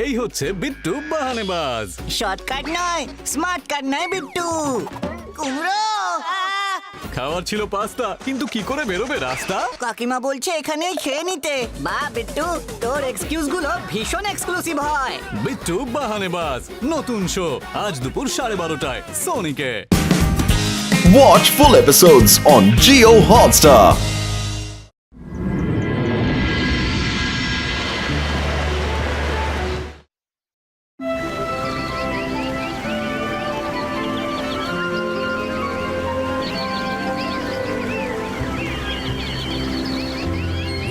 এই হচ্ছে বিট্টু বাহানেবাজ। শর্টকাট নয়, স্মার্ট কাট নয় বিট্টু। কুমড়ো খাওয়ার ছিল পাস্তা, কিন্তু কি করে বেরোবে রাস্তা? কাকিমা বলছে এখানেই খেয়ে নিতে। বা বিট্টু, তোর এক্সকিউজ গুলো ভীষণ এক্সক্লুসিভ হয়। বিট্টু বাহানেবাজ নতুন শো আজ দুপুর 12:30টায় সোনিকে। Watch full episodes on Jio Hotstar.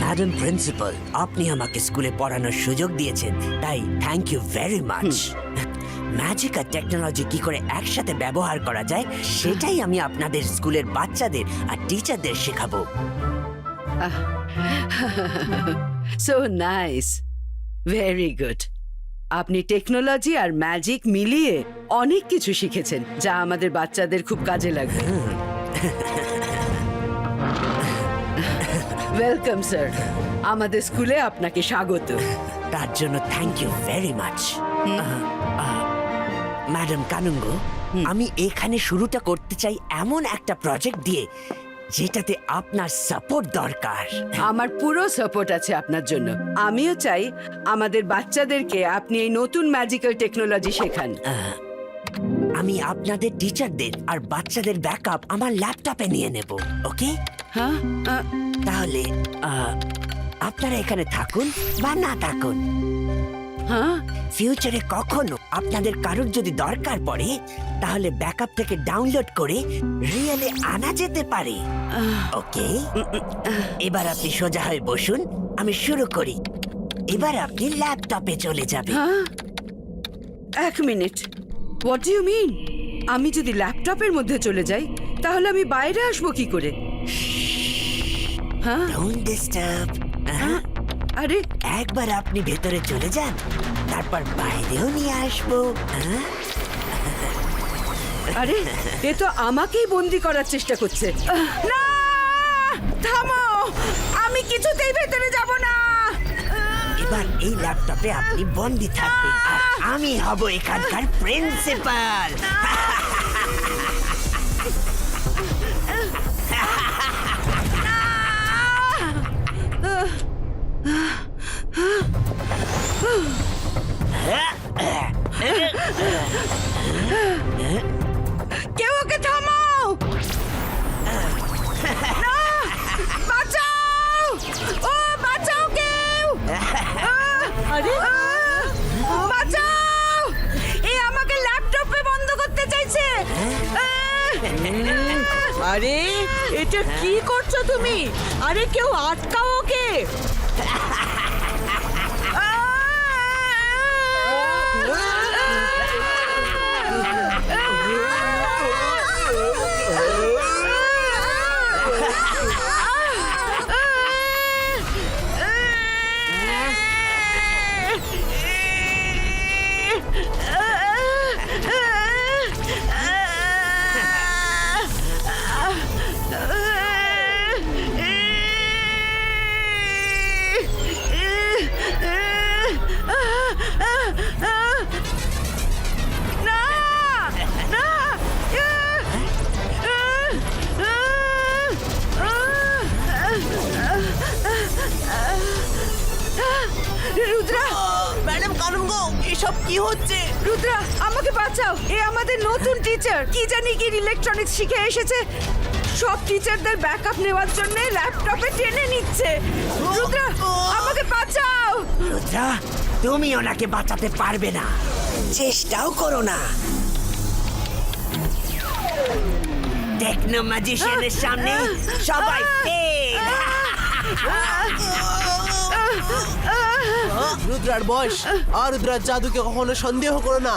Madam principal, আপনি আমাকে স্কুলে পড়ানোর সুযোগ দিয়েছেন, তাই thank you very much. Magic আর টেকনোলজি কি করে একসাথে ব্যবহার করা যায় সেটাই আমি আপনাদের স্কুলের বাচ্চাদের আর টিচারদের শেখাবো। So nice, very good. আপনি টেকনোলজি আর ম্যাজিক মিলিয়ে অনেক কিছু শিখেছেন যা আমাদের বাচ্চাদের খুব কাজে লাগবে। ওয়েলকাম স্যার, আমাদের স্কুলে আপনাকে স্বাগত। তার জন্য thank you very much. Madam Kanungo, আমি এখানে শুরুটা করতে চাই এমন একটা প্রজেক্ট দিয়ে যেটাতে আপনার সাপোর্ট দরকার। আমার পুরো সাপোর্ট আছে আপনার জন্য। আমিও চাই আমাদের বাচ্চাদেরকে আপনি এই নতুন ম্যাজিক্যাল টেকনোলজি শেখান। আমি আপনাদের টিচারদের আর বাচ্চাদের ব্যাকআপ আমার ল্যাপটপে নিয়ে নেব, ওকে? হ্যাঁ, তাহলে আপনারা এখানে থাকুন বা না থাকুন, হ্যাঁ, ফিউচারে কখনো আপনাদের কারোর যদি দরকার পড়ে তাহলে ব্যাকআপ থেকে ডাউনলোড করে রিয়েলে আনা যেতে পারে, ওকে? এবার আপনি সোজা হয়ে বসুন, আমি শুরু করি। এবার আপনি ল্যাপটপে চলে যাবেন। হ্যাঁ। এক minute, what do you mean? আমি যদি ল্যাপটপের মধ্যে চলে যাই তাহলে আমি বাইরে আসবো কি করে? হ্যাঁ, ডোন্ট ডিস্টার্ব। আরে একবার আপনি ভেতরে চলে যান, তারপর বাইরেও নিয়ে আসবো। আরে এ তো আমাকেই বন্দি করার চেষ্টা করছে। না, থামো, আমি কিছুতেই ভেতরে যাব না। এবার এই ল্যাপটপে আপনি বন্দি থাকবেন আর আমি হব এখানকার প্রিন্সিপাল। কেউ ওকে থামাও! না! বাঁচাও! ও বাঁচাও কেউ! আরে বাঁচাও! এই আমাকে ল্যাপটপে বন্ধ করতে চাইছে। আরে এটা কি করছো তুমি? আরে কেউ আটকাও ওকে। রুদ্রা, ম্যাডাম কানুঙ্গো, এসব কি হচ্ছে? রুদ্রা আমাকে বাঁচাও। এ আমাদের নতুন টিচার, কি জানি কি ইলেকট্রনিক্স শিখে এসেছে। সব টিচারদের ব্যাকআপ নেওয়ার জন্য ল্যাপটপে টেনে নিচ্ছে। রুদ্রা আমাকে বাঁচাও। রুদ্রা, তুমি ওনাকে বাঁচাতে পারবে না, চেষ্টাও করো না। টেকনো ম্যাজিশিয়ানের সামনে সবাই ফেল। রুদ্রার বয়স আর রুদ্রার জাদুকে কখনো সন্দেহ করো না।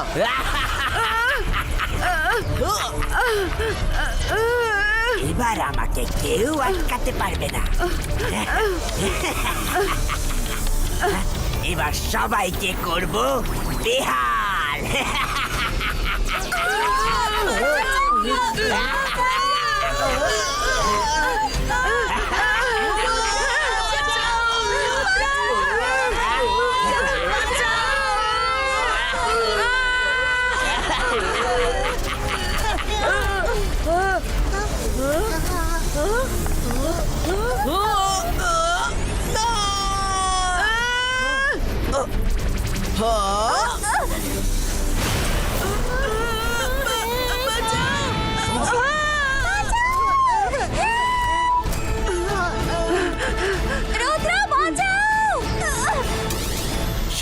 এবার আমাকে কেউ আটকাতে পারবে না। এবার সবাইকে করব বেহাল।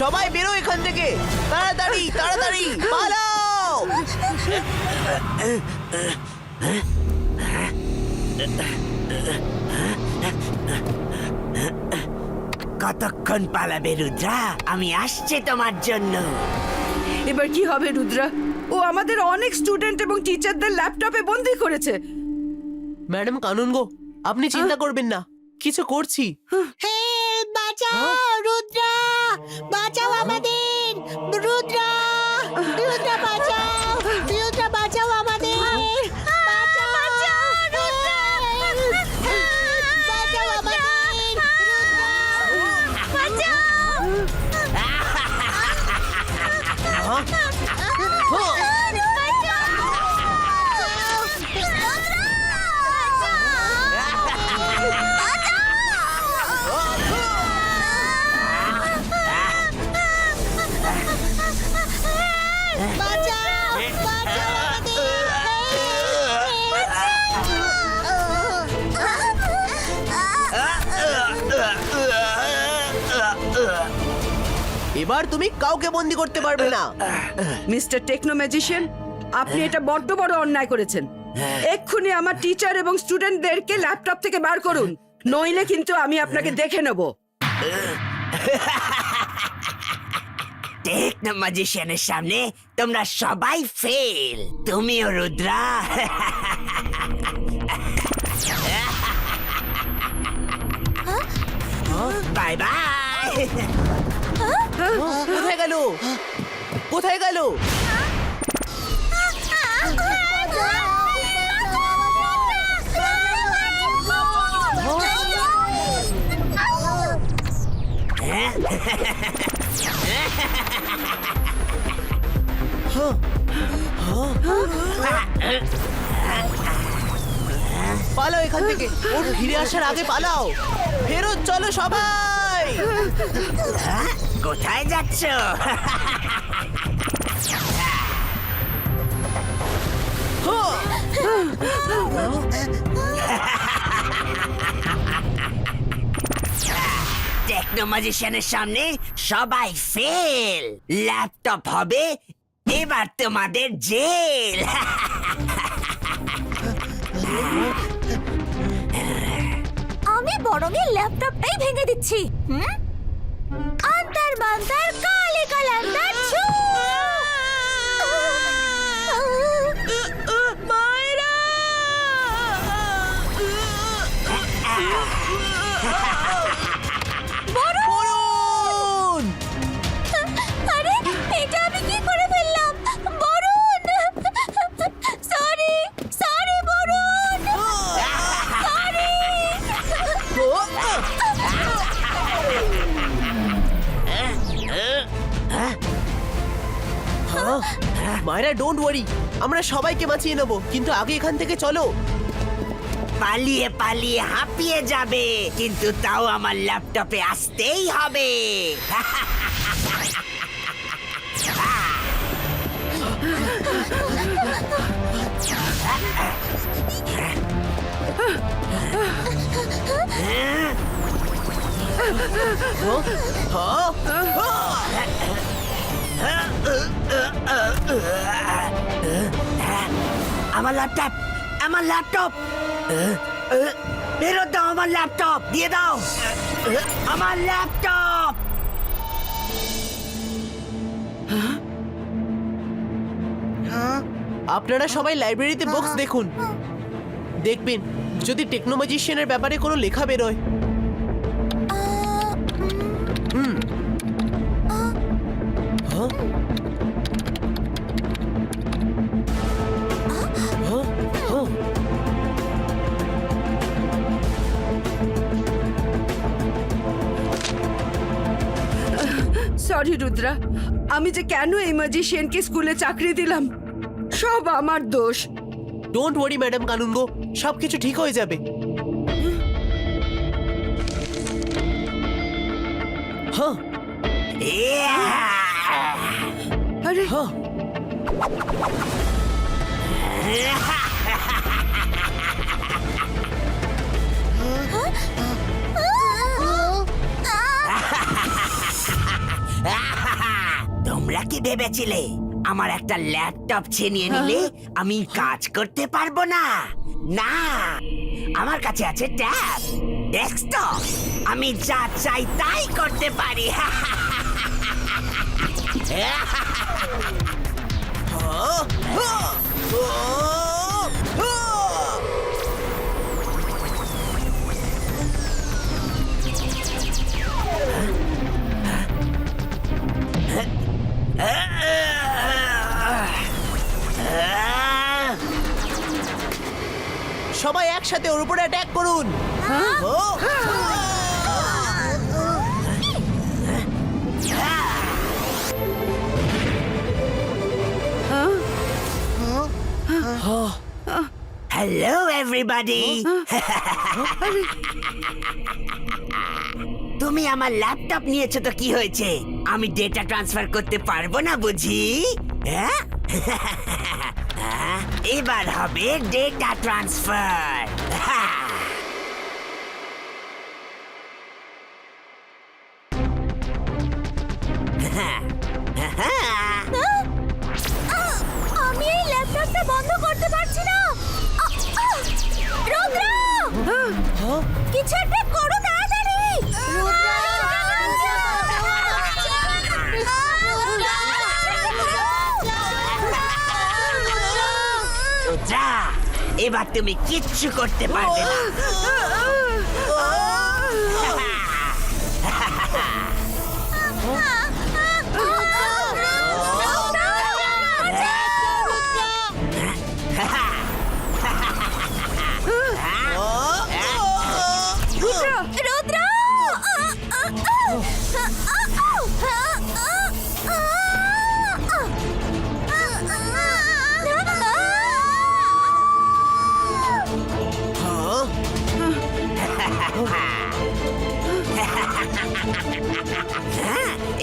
সবাই বেরো এখান থেকে, তাড়াতাড়ি তাড়াতাড়ি পালাও। কতক্ষণ পালাবে রুদ্রা? আমি আসছি তোমার জন্য। এবার কি হবে রুদ্রা? ও আমাদের অনেক স্টুডেন্ট এবং টিচারদের ল্যাপটপে বন্দি করেছে। ম্যাডাম কানুন গো, আপনি চিন্তা করবেন না, কিছু করছি। বাঁচাও রুদ্রা, বাঁচাও আমাদের রুদ্রা, রুদ্রা বাঁচাও, রুদ্রা বাঁচাও আমাদের, বাঁচাও, রুদ্রা, বাঁচাও আমাদের, এবার তুমি কাউকে বন্দি করতে পারবে না। মিস্টার টেকনো ম্যাজিশিয়ান, আপনি এটা বড্ড বড় অন্যায় করেছেন। এক্ষুনি আমার টিচার এবং স্টুডেন্টদেরকে ল্যাপটপ থেকে বার করুন, নইলে কিন্তু আমি আপনাকে দেখে নেব। টেকনো ম্যাজিশিয়ানের সামনে তোমরা সবাই ফেল, তুমিও রুদ্রা। Bye bye. কোথায় গেল, কোথায় গেল? পালাও এখান থেকে, ওর ফিরে আসার আগে পালাও। ফেরত চলো সবাই। কোথায় যাচ্ছ? টেকনো ম্যাজিশিয়ানের সামনে সবাই ফেল, ল্যাপটপ হবে এবার তোমাদের জেল। আমি বরং এই ল্যাপটপটাই ভেঙে দিচ্ছি। আন্তার মান্তার কালে কালান্তার ছু। মায়েরা! বরুণ! আরে এটা আমি কি করে ফেললাম? Varun! Sorry, sorry Varun! Sorry! মায়েরা ডোন্ট ওয়ারি, আমরা সবাইকে বাঁচিয়ে নেব, কিন্তু আগে এখান থেকে চলো। পালিয়ে পালিয়ে হাঁপিয়ে যাবে, কিন্তু তাও আমার ল্যাপটপে আসতেই হবে। আমার ল্যাপটপ, আমার ল্যাপটপ, ফেরত দাও আমার ল্যাপটপ, দিয়ে দাও আমার ল্যাপটপ। আপনারা সবাই লাইব্রেরিতে বুকস দেখুন, দেখবেন যদি টেকনো ম্যাজিশিয়ানের ব্যাপারে কোনো লেখা বেরোয়। সরি রুদ্রা, আমি যে কেন এই ম্যাজিশিয়ানকে স্কুলে চাকরি দিলাম, সব আমার দোষ। ডোন্ট ওয়ারি ম্যাডাম কানুনগো, সবকিছু ঠিক হয়ে যাবে। আরে তোমরা কি ভেবেছিলে আমার একটা ল্যাপটপ ছিনিয়ে নিলে আমি কাজ করতে পারবো না? না, আমার কাছে আছে ট্যাব, ডেস্কটপ। আমি যা চাই তাই করতে পারি। সবাই একসাথে ওর উপরে অ্যাটাক করুন। ও! Hello everybody. তুমি আমার ল্যাপটপ নিয়েছো তো কি হয়েছে? আমি ডেটা ট্রান্সফার করতে পারবো না বুঝি? হ্যাঁ? এবার হবে ডেটা ট্রান্সফার। আমি এই ল্যাপটপটা বন্ধ করতে পারছি না। রুদ্র, কিছু একটা করো তাড়াতাড়ি। যা, এবার তুমি কিচ্ছু করতে পারবে না। রুদ্র,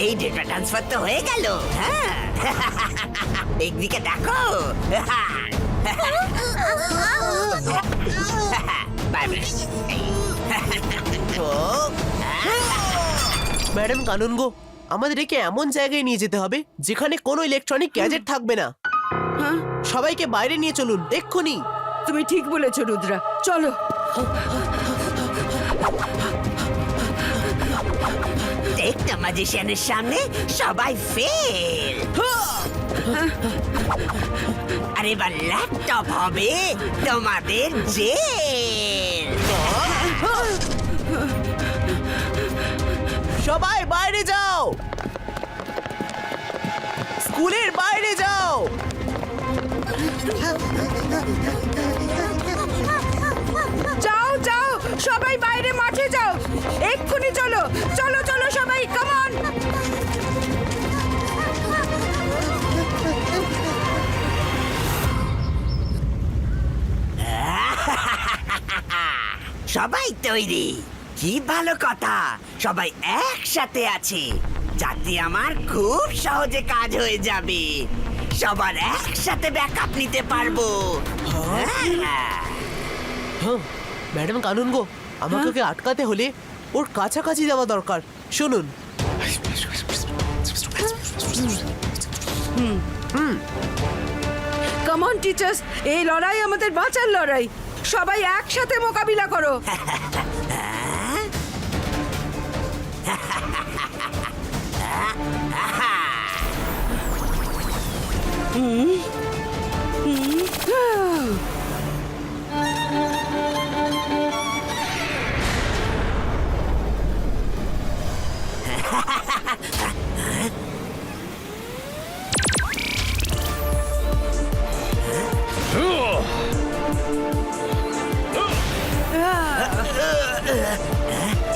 এই ডেটা ট্রান্সফার তো হয়ে গেল। হ্যাঁ, একদিকে দেখো। ম্যাডাম কানুন গো, আমাদের একে এমন জায়গায় নিয়ে যেতে হবে যেখানে কোনো ইলেকট্রনিক গ্যাজেট থাকবে না। সবাইকে বাইরে নিয়ে চলুন এক্ষুনি। তুমি ঠিক বলেছো রুদ্রা, চলো। একটা ম্যাজিশিয়ানের সামনে সবাই ফেল। আর এবার ল্যাপটপ হবে তোমাদের জেল। সবাই বাইরে যাও, স্কুলের বাইরে যাও। যাও যাও, সবাই বাইরে মাঠে যাও, এক্ষুনি চলো। চলো চলো সবাই, কাম অন। সবাই তৈরি? কি ভালো কথা, সবাই একসাথে আছে, যাতে আমার খুব সহজে কাজ হয়ে যাবে। সবার একসাথে ব্যাকআপ নিতে পারবো। ম্যাডাম কানুন গো, আমাকে ওকে আটকাতে হলে ওর কাছাকাছি যাওয়া দরকার। শুনুন, কাম অন টিচার্স, এই লড়াই আমাদের বাঁচার লড়াই। সবাই একসাথে মোকাবিলা করো।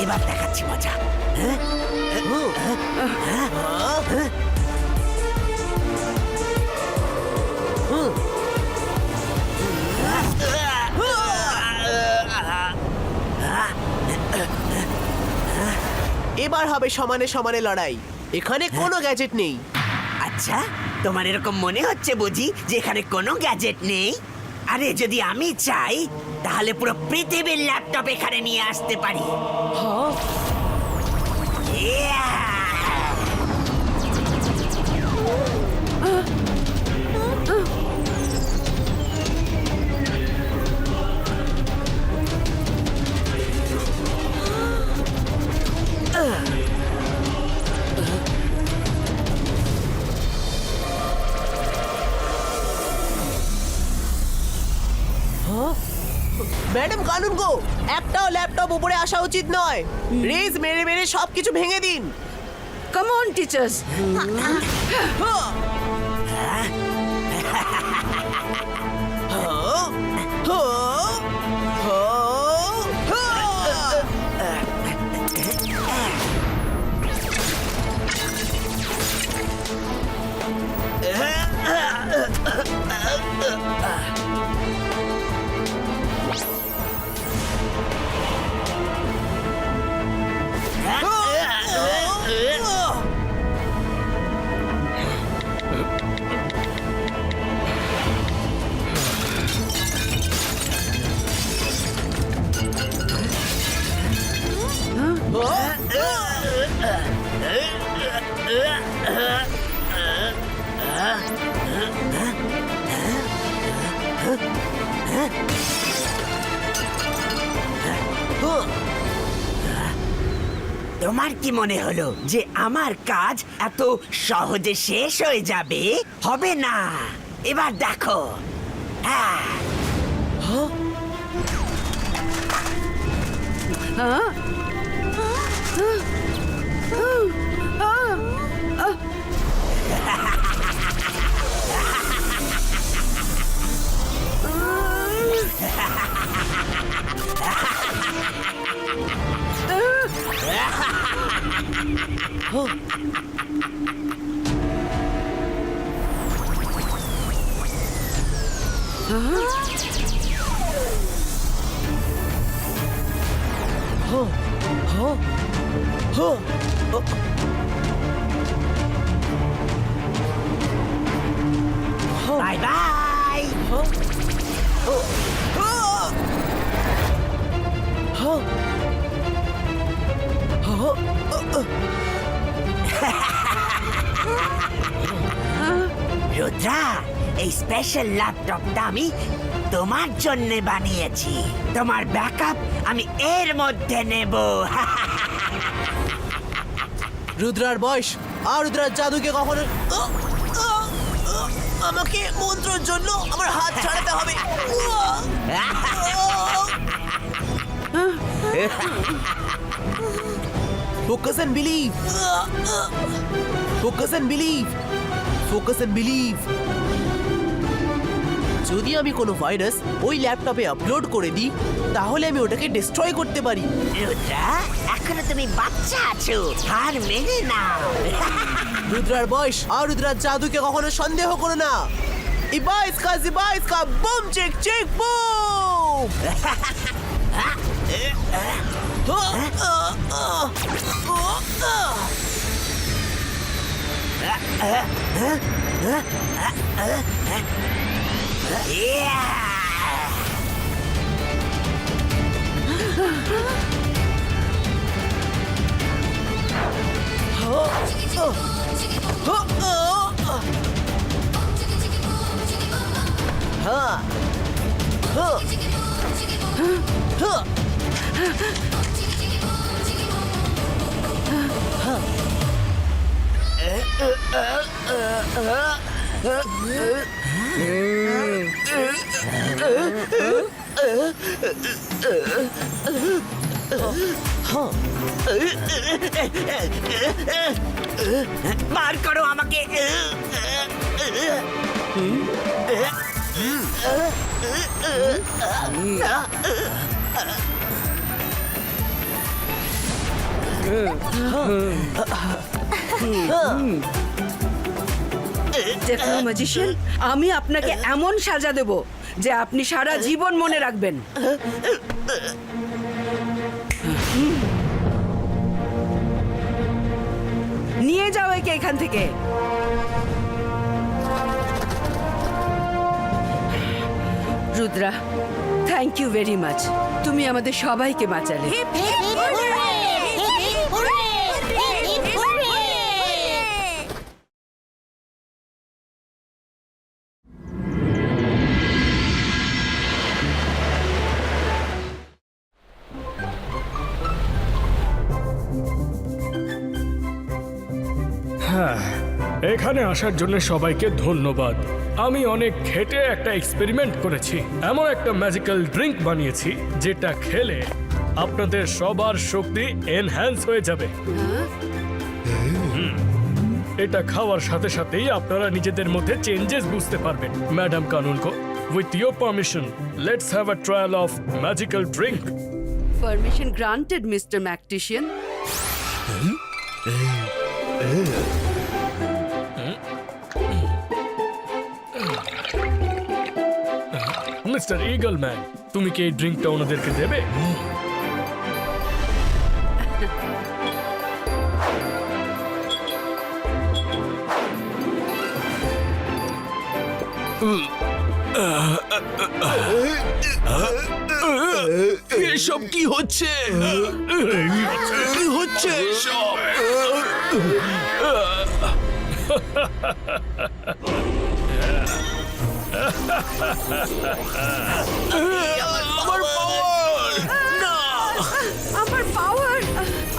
এবার দেখাচ্ছি মজা। এবার এবার হবে সমানে সমানে লড়াই। এখানে কোনো গ্যাজেট নেই। আচ্ছা, তোমার এরকম মনে হচ্ছে বুঝি যে এখানে কোনো গ্যাজেট নেই? আরে যদি আমি চাই তাহলে পুরো পৃথিবীর ল্যাপটপ এখানে নিয়ে আসতে পারি। Yeah! ম্যাডাম কানুন গো, একটাও ল্যাপটপ উপরে আসা উচিত নয়। রেজ মেরে মেরে সবকিছু ভেঙে দিন। Come on teachers. তোমার কি মনে হলো যে আমার কাজ এত সহজে শেষ হয়ে যাবে? হবে না। এবার দেখো। হ্যাঁ, বাই বাই। রুদ্রা, এই স্পেশাল ল্যাপটপটা আমি তোমার জন্য বানিয়েছি। তোমার ব্যাকআপ আমি এর মধ্যে নেব। রুদ্রার বয়স আর রুদ্রার জাদুকে কখনো আমাকে মন্ত্রের জন্য আমার হাত ছাড়াতে হবে। Focus and believe, focus and believe, focus and believe. যদি আমি কোনো ভাইরাস ওই ল্যাপটপে আপলোড করে দিই তাহলে আমি ওটাকে ডিস্ট্রয় করতে পারি। রুদ্রা, এখনো তুমি বাচ্চা আছো, হার মেনে নাও। রুদ্রার বয়স আর রুদ্রার জাদুকে কখনো সন্দেহ করো না। ইবাইসকা বুম চেক চেক বুম। বার করো আমাকে। টেকনো ম্যাজিশিয়ান, আমি আপনাকে এমন সাজা দেব যে আপনি সারা জীবন মনে রাখবেন। নিয়ে যাও একে এখান থেকে। Rudra, thank you very much, তুমি আমাদের সবাইকে বাঁচালে। এখানে আসার জন্য সবাইকে ধন্যবাদ। আমি অনেক খেটে একটা এক্সপেরিমেন্ট করেছি, এমন একটা ম্যাজিক্যাল ড্রিঙ্ক বানিয়েছি যেটা খেলে আপনাদের সবার শক্তি এনহ্যান্স হয়ে যাবে। এটা খাওয়ার সাথে সাথেই আপনারা নিজেদের মধ্যে চেঞ্জেস বুঝতে পারবেন। Madam Kanungo, with your permission, let's have a trial of magical drink. Permission granted mister magician. Mister eagle man, তুমি কি এই ড্রিঙ্কটা ওনাদেরকে দেবে? এসব কি হচ্ছে? কি হচ্ছে এসব? আমার পাওয়ার! না! আমার পাওয়ার!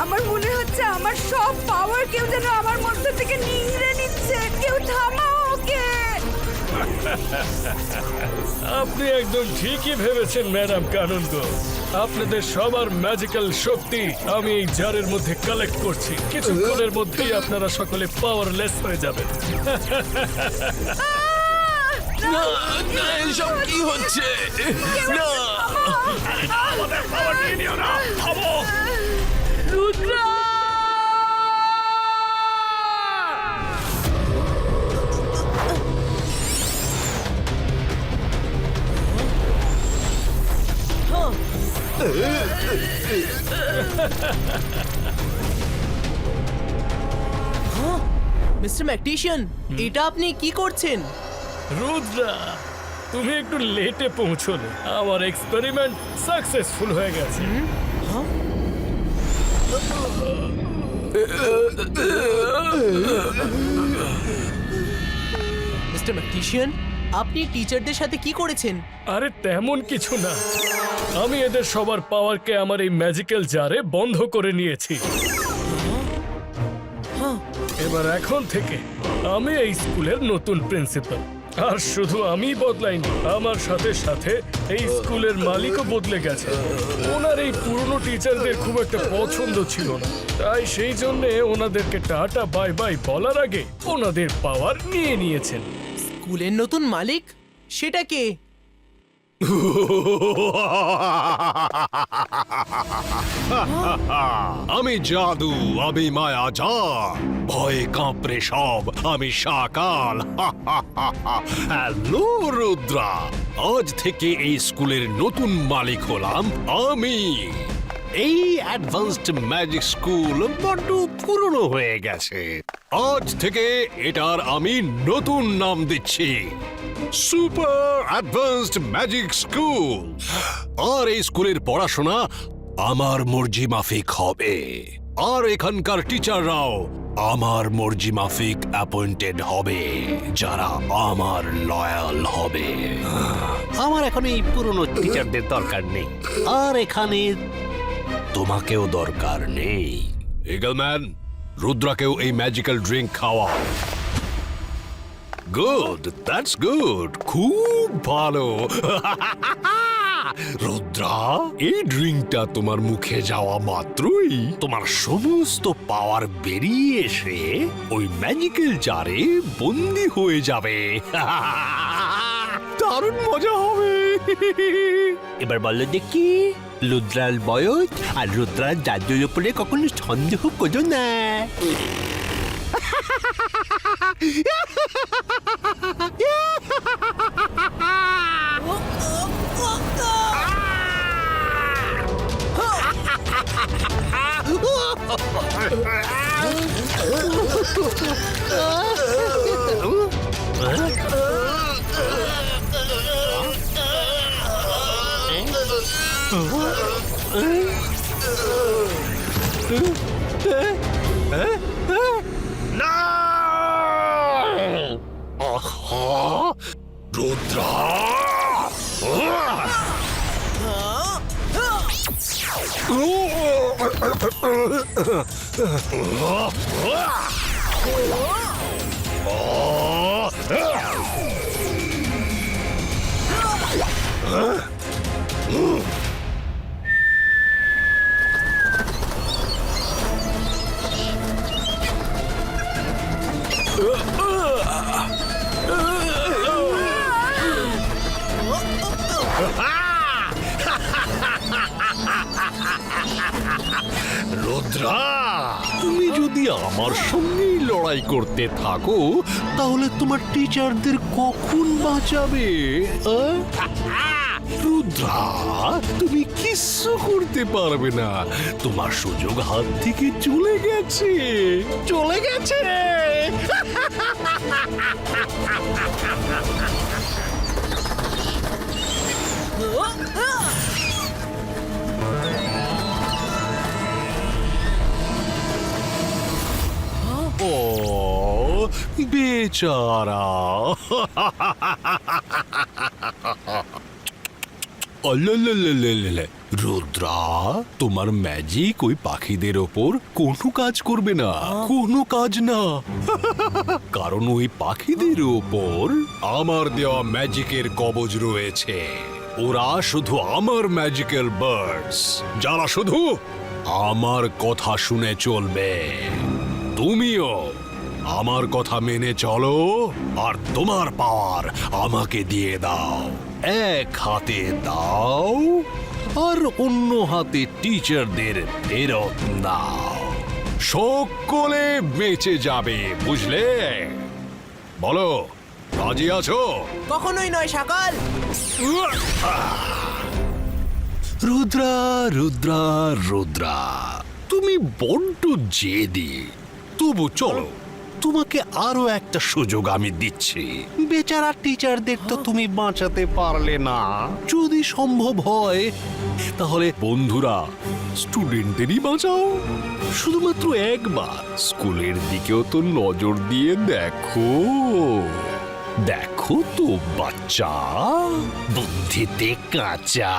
আমার মনে হচ্ছে আমার সব পাওয়ার কেউ যেন আমার মধ্যে থেকে নিংড়ে নিচ্ছে। কেউ থামাও ওকে! আপনি একদম ঠিকই ভেবেছেন ম্যাডাম কানুনগো। আপনাদের সবার ম্যাজিক্যাল শক্তি আমি এই জারের মধ্যে কালেক্ট করছি। কিছুক্ষণের মধ্যেই আপনারা সকলে পাওয়ারলেস হয়ে যাবেন। না, না, এসব কি হচ্ছে? না! আমাদের পাওয়ার নিয়ে নিও না, থামো! রুদ্রা! মিস্টার ম্যাকটিশিয়ান, এটা আপনি কি করছেন? রুদ্রা, তুমি একটু লেটে পৌঁছলে। আমার এক্সপেরিমেন্ট সাকসেসফুল হয়ে গেছে। মিস্টার ম্যাকটিশিয়ান, আপনি টিচারদের সাথে কি করেছেন? আরে তেমন কিছু না, আমি এদের সবার পাওয়ারকে আমার এই ম্যাজিক্যাল জারে বন্ধ করে নিয়েছি। এবার এখন থেকে আমি এই স্কুলের নতুন প্রিন্সিপাল। আর শুধু আমি বদলাইনি, আমার সাথে সাথে এই স্কুলের মালিকও বদলে গেছে। ওনার এই পুরনো টিচারদের খুব একটা পছন্দ ছিল না, তাই সেই জন্য ওনাদেরকে টাটা বাই বাই বলার আগে ওনাদের পাওয়ার নিয়ে নিয়েছেন। স্কুলের নতুন মালিক? সেটা কে? আমি জাদু, আমি মায়াজাল, ভয়ে কাঁপড়ে সব, আমি শাকাল। হ্যালো রুদ্রা, আজ থেকে এই স্কুলের নতুন মালিক হলাম আমি। এই অ্যাডভান্সড ম্যাজিক স্কুল বড্ড পুরনো হয়ে গেছে। আজ থেকে এটার আমি নতুন নাম দিচ্ছি, সুপার অ্যাডভান্সড ম্যাজিক স্কুল। আর এই স্কুলের পড়াশোনা আমার মর্জি মাফিক হবে, আর এখানকার টিচাররাও আমার মর্জি মাফিক অ্যাপয়েন্টেড হবে, যারা আমার লয়াল হবে। আমার এখন এই পুরনো টিচারদের দরকার নেই, আর এখানে তোমাকেও দরকার নেই। ইগলম্যান, রুদ্রাকেও এই ম্যাজিক্যাল ড্রিঙ্ক খাওয়া। গুড, দ্যাটস গুড, খুব ভালো। রুদ্রা, এই ড্রিঙ্কটা তোমার মুখে যাওয়া মাত্রই তোমার সমস্ত পাওয়ার বেরিয়ে এসে ওই ম্যাজিক্যাল জারে বন্দি হয়ে যাবে। দারুণ মজা হবে। এবার বলো দেখি, রুদ্রার বয়স আর রুদ্রার জাদুর উপরে কখনো সন্দেহ করো না। না! আহা! রুদ্রা! রুদ্রা, তুমি যদি আমার সঙ্গেই লড়াই করতে থাকো তাহলে তোমার টিচারদের কখন বাঁচাবে? রুদ্রা, তুমি কিচ্ছু করতে পারবে না। তোমার সুযোগ হাত থেকে চলে গেছে, চলে গেছে। ও বেচারা। রুদ্রা, তোমার ম্যাজিক ওই পাখিদের ওপর কোনো কাজ করবে না, কোনো কাজ না। কারণ ওই পাখিদের ওপর আমার দেওয়া ম্যাজিকের কবজ রয়েছে। ওরা শুধু আমার ম্যাজিক্যাল বার্ডস, যারা শুধু আমার কথা শুনে চলবে। তুমিও আমার কথা মেনে চলো আর তোমার পাওয়ার আমাকে দিয়ে দাও। এক হাতে দাও আর অন্য হাতে টিচারদের ফেরত দাও। সকলে বেঁচে যাবে, বুঝলে? বলো, রাজি আছো? কখনোই নয় সকাল। রুদ্রা, রুদ্রা, রুদ্রা, তুমি বড্ড জেদি। তবু চলো, তোমাকে আরো একটা সুযোগ আমি দিচ্ছি। বেচারা টিচারদের তো তুমি বাঁচাতে পারলে না। যদি সম্ভব হয় তাহলে বন্ধুরা, স্টুডেন্টদেরই বাঁচাও। শুধুমাত্র একবার স্কুলের দিকেও তো নজর দিয়ে দেখো। দেখো তো বাচ্চা, বুদ্ধিতে কাঁচা।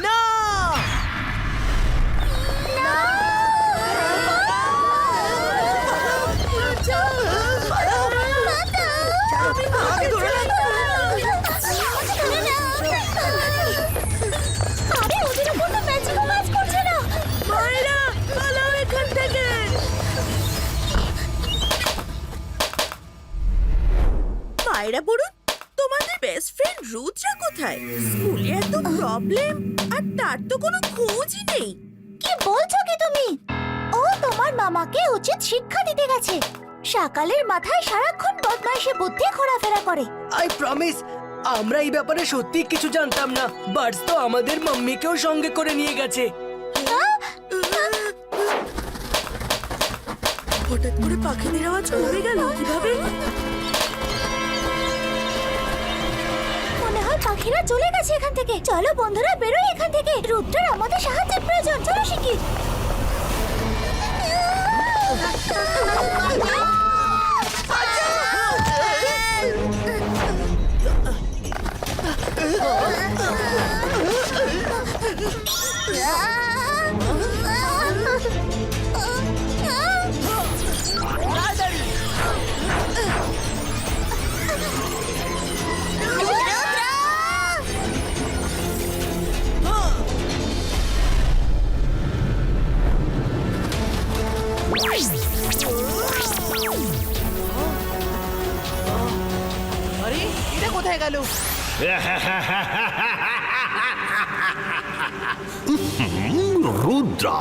না! মায়েরা বলুন, তোমাদের বেস্ট ফ্রেন্ড রুদ্রা কোথায়? স্কুলে এত প্রবলেম আর তার তো কোনো খোঁজই নেই। কি বলছো কি তুমি? ও তোমার মামাকে উচিত শিক্ষা দিতে গেছে। সকালের মাথায় সারাক্ষণ বদমাইশি বুদ্ধি ঘোরাফেরা করে। আই প্রমিস, আমরা এই ব্যাপারে সত্যি কিছু জানতাম না। বার্ডস তো আমাদের মাম্মিকেও সঙ্গে করে নিয়ে গেছে। হঠাৎ করে পাখিদের আওয়াজ কমে গেল কিভাবে? মনে হয় পাখিরা চলে গেছে এখান থেকে। চলো বন্ধুরা, বেরোই এখান থেকে। রুদ্রার আমাদের সাহায্যের প্রয়োজন। চলো শিখি। আরে এটা কোথায় গেল? রুদ্রা,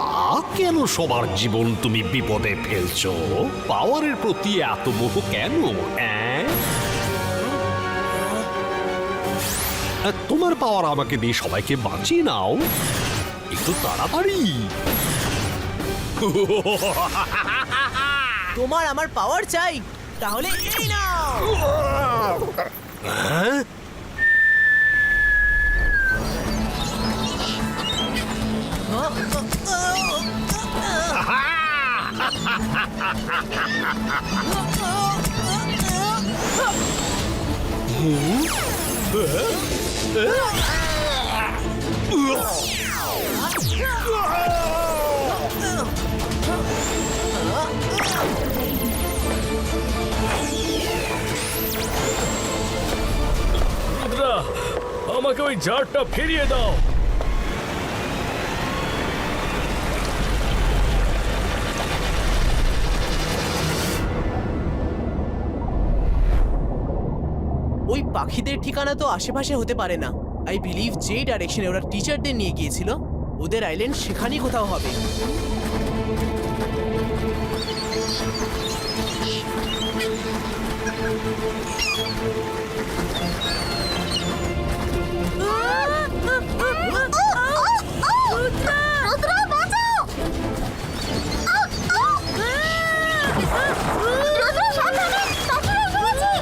কেন সবার জীবন তুমি বিপদে ফেলছো? পাওয়ারের প্রতি এত মোহ কেন? তোমার পাওয়ার আমাকে দিয়ে সবাইকে বাঁচিয়ে নাও, একটু তাড়াতাড়ি। তোমার আমার পাওয়ার চাই, তাহলে এই নাও। রুদ্রা, আমাকে ওই জারটা ফিরিয়ে দাও। ওই পাখিদের ঠিকানা তো আশেপাশে হতে পারে না। আই বিলিভ যে ডাইরেকশনে ওরা টিচারদের নিয়ে গিয়েছিল, ওদের আইল্যান্ড সেখানেই কোথাও হবে। রুদ্রা, বাঁচাও! রুদ্রা, সাবধানে! পাখিরা এসে গেছে!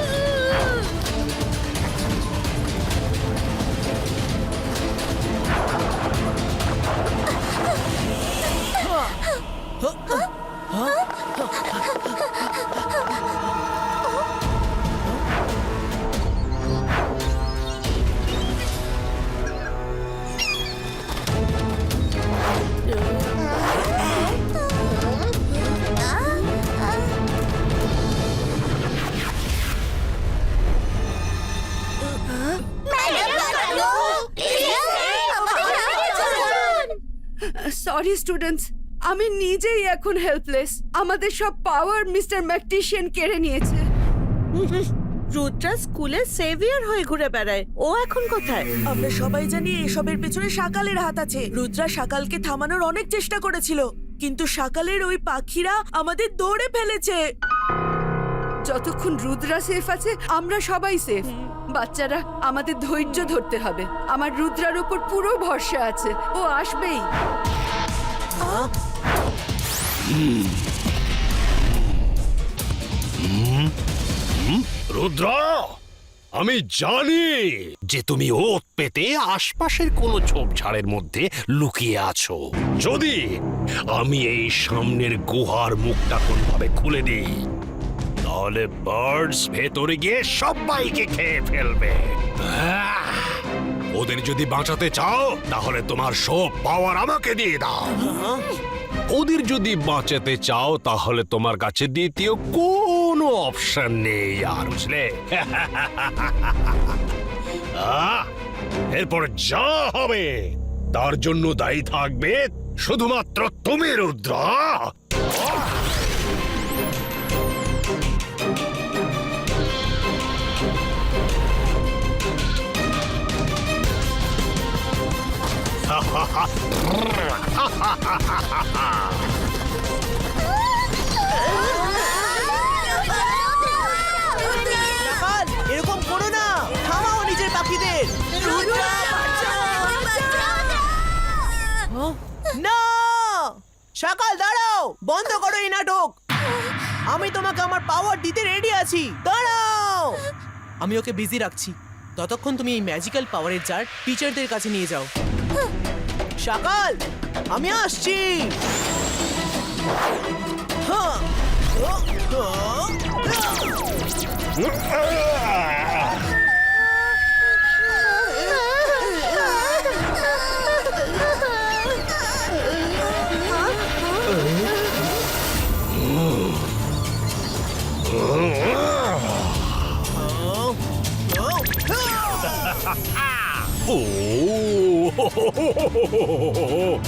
সরি স্টুডেন্টস, আমি নিজেই এখন হেল্পলেস। আমাদের সব পাওয়ার মিস্টার ম্যাকটিশিয়ান কেড়ে নিয়েছে। রুদ্রা স্কুলে সেভিয়ার হয়ে ঘুরে বেড়ায়, ও এখন কোথায়? আমরা সবাই জানি এসবের পেছনে শাকালের হাত আছে। রুদ্রা শাকালকে থামানোর অনেক চেষ্টা করেছিল, কিন্তু শাকালের ওই পাখিরা আমাদের দৌড়ে ফেলেছে। যতক্ষণ রুদ্রা সেফ আছে আমরা সবাই সেফ। বাচ্চারা, আমাদের ধৈর্য ধরতে হবে। আমার রুদ্রার উপর পুরো ভরসা আছে, ও আসবেই। রুদ্র, আমি জানি যে তুমি ওত পেতে আশপাশের কোনো ঝোপঝাড়ের মধ্যে লুকিয়ে আছো। যদি আমি এই সামনের গুহার মুখটা কোনভাবে খুলে দিই, তাহলে বার্ডস ভেতরে গিয়ে সবাইকে খেয়ে ফেলবে। ওদের যদি বাঁচাতে চাও, তাহলে তোমার সব পাওয়ার আমাকে দিয়ে দাও। ওদের যদি বাঁচাতে চাও, তাহলে তোমার কাছে দ্বিতীয় কোনো অপশন নেই, আর বুঝলে? এরপর যা হবে তার জন্য দায়ী থাকবে শুধুমাত্র তুমি, রুদ্র। শাকাল, এরকম করো না, থামাও নিজের পাখিদের। না, শাকাল দাঁড়াও, বন্ধ করো এই নাটক। আমি তোমাকে আমার পাওয়ার দিতে রেডি আছি, দাঁড়াও। আমি ওকে বিজি রাখছি, ততক্ষণ তুমি এই ম্যাজিক্যাল পাওয়ারের জার টিচারদের কাছে নিয়ে যাও। শাকাল, আমি আসছি। হ্যাঁ।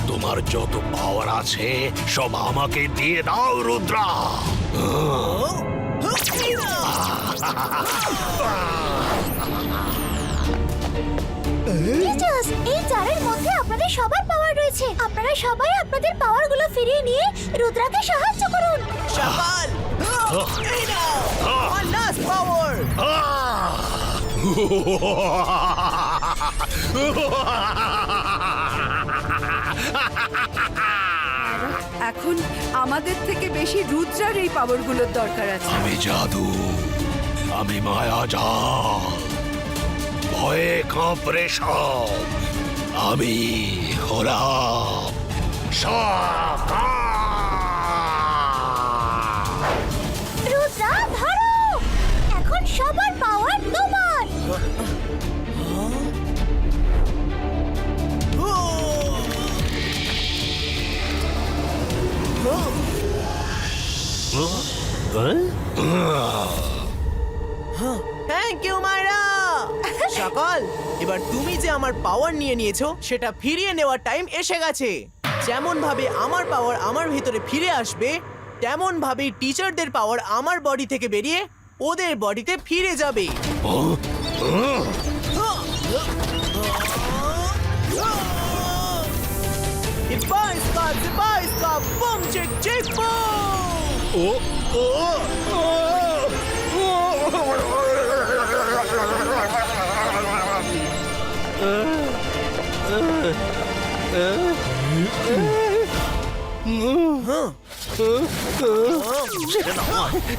তোমার যত পাওয়ার আছে সব আমাকে দিয়ে দাও, রুদ্রা। টিচার্স, এই জারের মধ্যে আপনাদের সবার পাওয়ার রয়েছে। আপনারা সবাই আপনাদের পাওয়ারগুলো ফিরিয়ে নিয়ে রুদ্রাকে সাহায্য করুন। শাকাল, এই নাও, আমার লাস্ট পাওয়ার। এখন আমাদের থেকে বেশি রুদ্রার এই পাওয়ারগুলোর দরকার আছে। আমি জাদু, আমি মায়াজাল, ভয়ে কাঁপড়ে সব, আমি হলাম রুদ্রা ধরো, এখন সবার পাওয়ার তোমার। Thank you মায়রা। সকাল, এবার তুমি যে আমার পাওয়ার নিয়ে নিয়েছো সেটা ফিরিয়ে নেওয়ার টাইম এসে গেছে। যেমন ভাবে আমার পাওয়ার আমার ভিতরে ফিরে আসবে, তেমন ভাবেই টিচারদের পাওয়ার আমার বডি থেকে বেরিয়ে ওদের বডিতে ফিরে যাবে। Boom check check boom.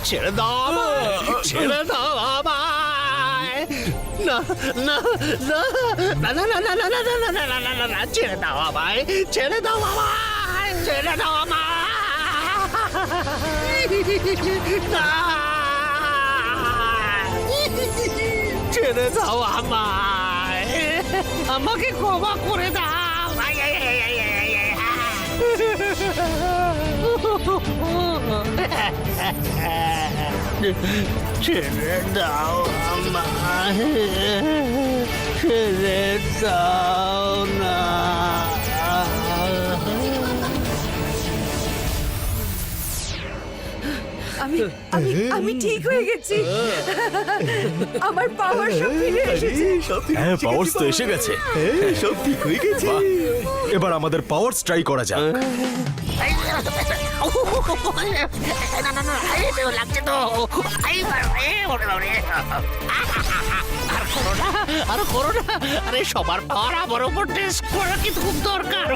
ছেড়ে দাও আমায়, ছেড়ে দাও আমায়। না না না না না না না না না না না না না না না, ছেড়ে দাও আমায়, ছেড়ে দাও আমায়, ছেড়ে দাও আমায়। না, ছেড়ে দাও আমায়, আমাকে ক্ষমা করে দাও। ছেড়ে দাও আমায়, ছেড়ে দাও না। আমি আমি আমি ঠিক হয়ে গেছি। আমার পাওয়ার সব ফিরে এসেছে। হ্যাঁ, পাওয়ার্স তো এসে গেছে। সব ঠিক হয়ে গেছে। এবার আমাদের পাওয়ার্স ট্রাই করা যাক। লাগছে তো, আর করো না। আরে সবার পাওয়ার আমার উপর টেস্ট করা কিন্তু খুব দরকার।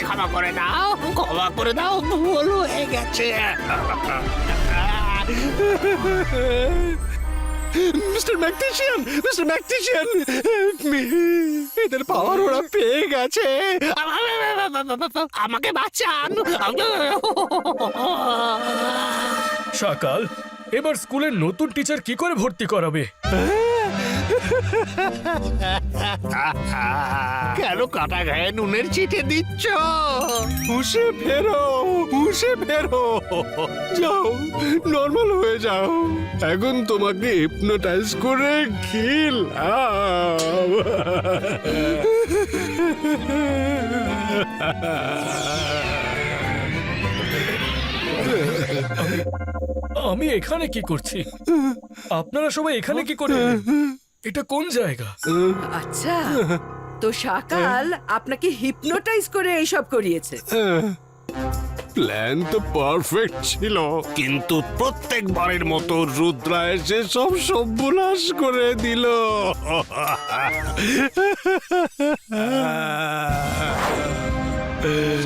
ক্ষমা করে দাও, ক্ষমা করে দাও, ভুল হয়ে গেছে। মিস্টার ম্যাগনেশিয়ান, মিস্টার ম্যাগনেশিয়ান, এদের পাওয়ার ওরা পেয়ে গেছে। আমাকে বাঁচান। সকাল, এবার স্কুলের নতুন টিচার কি করে ভর্তি করাবে? কেন কাটা গায়ে নুনের চিঠে দিচ্ছ? হুশে ফেরো, হুশে ফেরো, যাও, নর্মাল হয়ে যাও। এখন তোমাকে হিপনোটাইজ করে খেলাম। আমি এখানে কি করছি? আপনারা সবাই এখানে কি করে এলেন? এটা কোন জায়গা? আচ্ছা, তো সকাল আপনাকে হিপনোটাইজ করে এইসব করিয়েছে। প্ল্যান তো পারফেক্ট ছিল, কিন্তু প্রত্যেকবারের মতো রুদ্রা এসে সব সর্বনাশ করে দিল।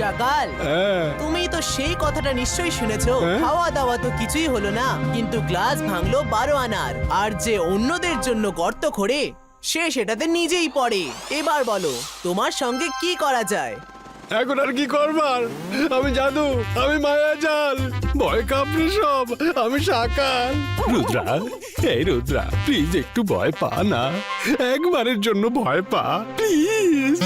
সকাল, তুমি তো সেই কথাটা নিশ্চয়ই শুনেছো। খাওয়া দাওয়া তো কিছুই হলো না, কিন্তু গ্লাস ভাঙলো 12 আনার। আর যে অন্যদের জন্য গর্ত খোঁড়ে সে সেটাতে নিজেই পড়ে। এবার বলো তোমার সঙ্গে কি করা যায়? এখন আর কি করবার? আমি জাদু, আমি মায়াজাল, ভয় কাঁপড়ে সব, আমি সাকাল। রুদ্রা, এই রুদ্রা, প্লিজ একটু ভয় পা না, একবারের জন্য ভয় পা প্লিজ।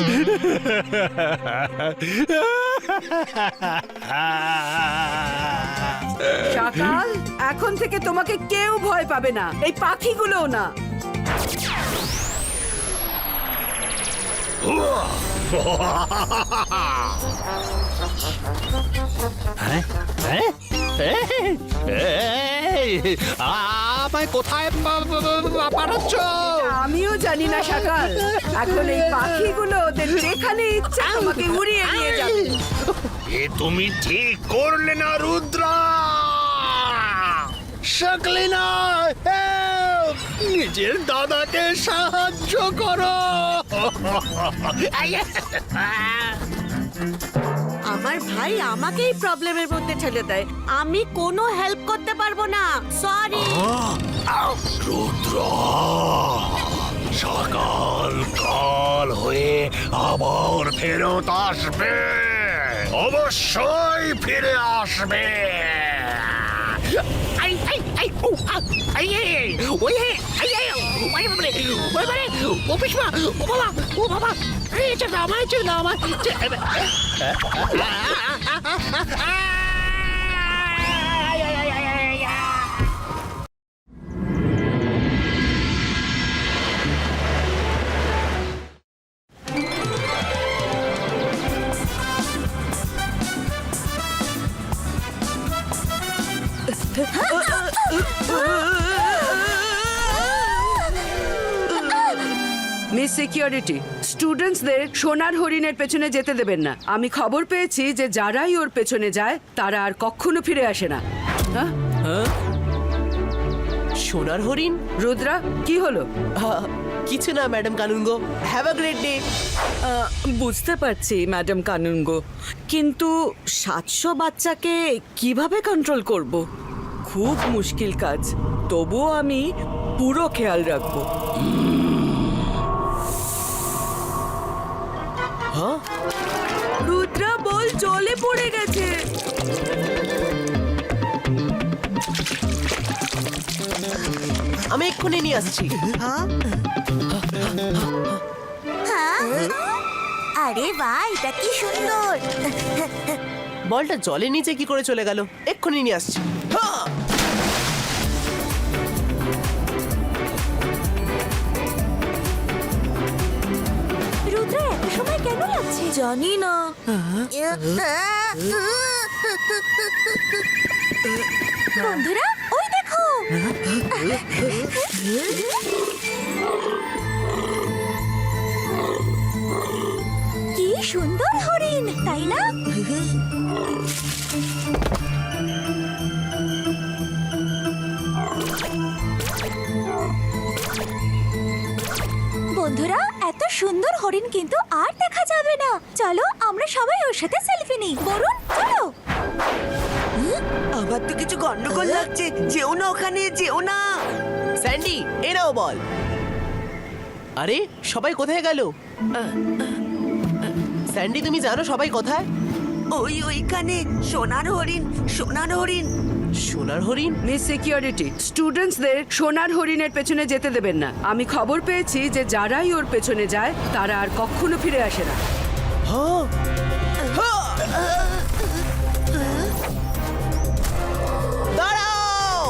সকাল, এখন থেকে তোমাকে কেউ ভয় পাবে না, এই পাখিগুলোও না। আমায় কোথায় পাঠাচ্ছ? আমিও জানি না সকাল। এখন এই পাখিগুলো ওদের যেখানে ইচ্ছা তোমাকে উড়িয়ে নিয়ে যাবে। এ তুমি ঠিক করলে না রুদ্রা। সকলিনা, নিজের দাদাকে সাহায্য করো। আমার ভাই আমাকে এই প্রবলেমের মধ্যে ঠেলে দেয়, আমি কোনো হেল্প করতে পারবো না, সরি। রুদ্র সকাল কাল হয়ে আবার ফেরত আসবে, অবশ্যই ফিরে আসবে। মিস সিকিউরিটি, স্টুডেন্টসদের সোনার হরিণের পেছনে যেতে দেবেন না। আমি খবর পেয়েছি যে যারাই ওর পেছনে যায় তারা আর কখনো ফিরে আসে না। হ্যাঁ, সোনার হরিণ? রুদ্রা, কি হলো? কিছু না madam kanungo, have a great day. বুঝতে পারছি ম্যাডাম কানুনগো, কিন্তু 700 বাচ্চাকে কিভাবে কন্ট্রোল করব? খুব মুশকিল কাজ। তবুও আমি পুরো খেয়াল রাখবো। রুদ্রা বল জলে পড়ে গেছে। আমি এক্ষুনি নিয়ে আসছি। আরে বাহ, এটা কি সুন্দর! বলটা জলের নিচে কি করে চলে গেল? এক্ষুনি নিয়ে আসছি। রুদ্রা, এত সময় কেন লাগছে? জানি না। বন্ধুরা, ওই দেখো! কি সুন্দর হরিণ, তাই না? বন্ধুরা, এত সুন্দর হরিণ কিন্তু আর দেখা যাবে না। চলো আমরা সবাই ওর সাথে সেলফি নিই। বরুণ, চলো। আমার তো কিছু গন্ডগোল লাগছে। যেও না ওখানে, যেও না। স্যান্ডি, এ নাও বল। আরে সবাই কোথায় গেল? স্যান্ডি, তুমি জানো সবাই কোথায়? ওইখানে সোনার হরিণ, সোনার হরিণ। সোনার হরিণ? মিস সিকিউরিটি, স্টুডেন্টসদের সোনার হরিণের পেছনে যেতে দেবেন না। আমি খবর পেয়েছি যে যারাই ওর পেছনে যায় তারা আর কখনো ফিরে আসে না। দাঁড়াও!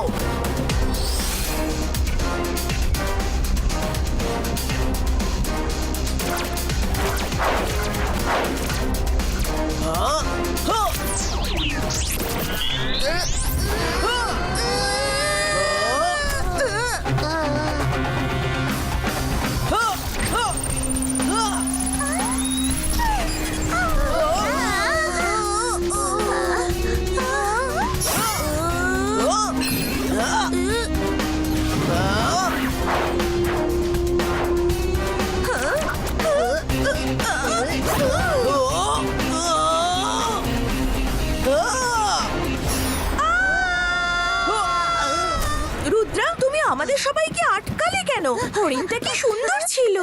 রুদ্রা, তুমি আমাদের সবাইকে আটকালে কেন? হরিণটা কি সুন্দর ছিল।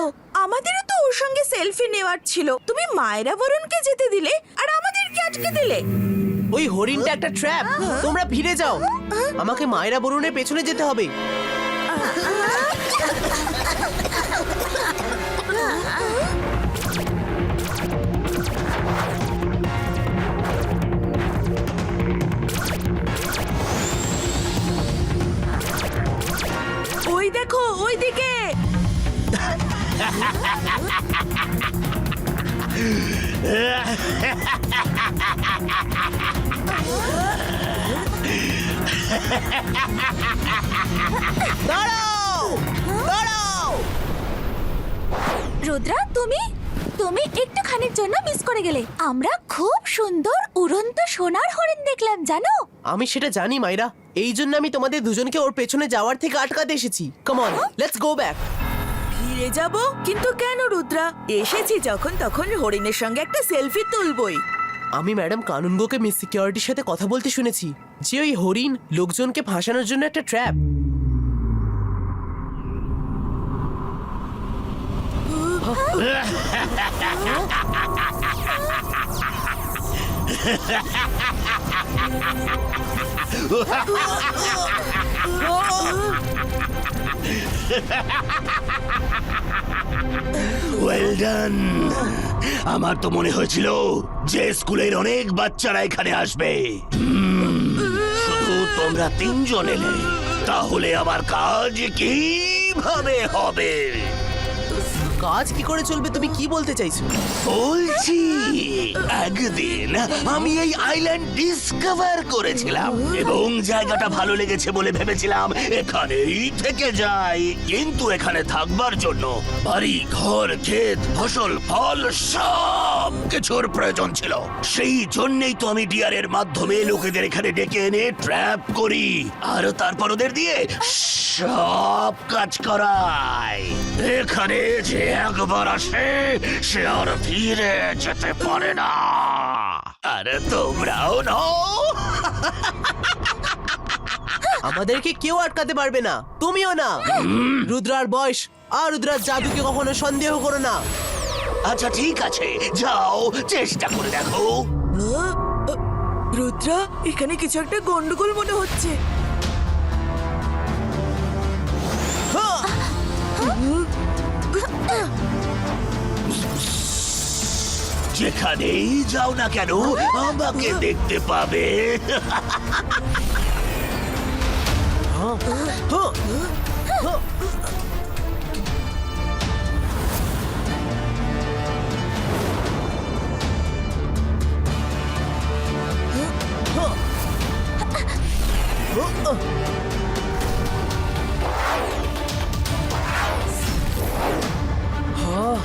আমাদেরও তো ওর সঙ্গে সেলফি নেওয়ার ছিল। তুমি মায়েরা বরুণকে যেতে দিলে আর আমাদেরকে আটকে দিলে। ওই হরিণটা একটা ট্র্যাপ। তোমরা ফিরে যাও, আমাকে মায়েরা বরুণের পেছনে যেতে হবে। ওই দেখো, ওইদিকে। দাঁড়াও! দাঁড়াও! রুদ্রা, তুমি একটুখানির জন্য মিস করে গেলে। আমরা খুব সুন্দর উড়ন্ত সোনার হরিণ দেখলাম, জানো? আমি সেটা জানি মাইরা, এই জন্য আমি তোমাদের দুজনকে ওর পেছনে যাওয়ার থেকে আটকাতে এসেছি। Come on, let's go back. ফিরে যাব? কিন্তু কেন রুদ্রা? এসেছি যখন তখন হরিণের সঙ্গে একটা সেলফি তুলবই। আমি ম্যাডাম কানুনগোকে মিস সিকিউরিটির সাথে কথা বলতে শুনেছি যে ওই হরিণ লোকজনকে ফাঁসানোর জন্য একটা ট্র্যাপ। Well done. আমার তো মনে হয়েছিল যে স্কুলের অনেক বাচ্চারা এখানে আসবে, শুধু তোমরা তিনজন এলে, তাহলে আমার কাজ কিভাবে হবে? কাজ কি করে চলবে তুমি কি বলতে চাইছো? বলছি, একদিন আমি এই আইল্যান্ড ডিসকভার করেছিলাম এবং জায়গাটা ভালো লেগেছে বলে ভেবেছিলাম এখানেই থেকে যাই। কিন্তু এখানে থাকবার জন্য বাড়ি, ঘর, ক্ষেত, ফসল, ফল সব কিছুর প্রয়োজন ছিল। সেই জন্যই তো আমি ডিয়ারের মাধ্যমে লোকেদের এখানে ডেকে এনে ট্র্যাপ করি আর তারপর ওদের দিয়ে সব কাজ করাই। এখানে যে একবার আসে সে আর ফিরে যেতে পারে না। আর তোমরাও নও। আমাদেরকে কেউ আটকাতে পারবে না, তুমিও না। রুদ্রার বয়স আর রুদ্রার জাদুকে কখনো সন্দেহ করো না। আচ্ছা ঠিক আছে, যাও চেষ্টা করে দেখো। রুদ্রা, এখানে কিছু একটা গন্ডগোল মনে হচ্ছে। যেখানেই যাও না কেন আমাকে দেখতে পাবে।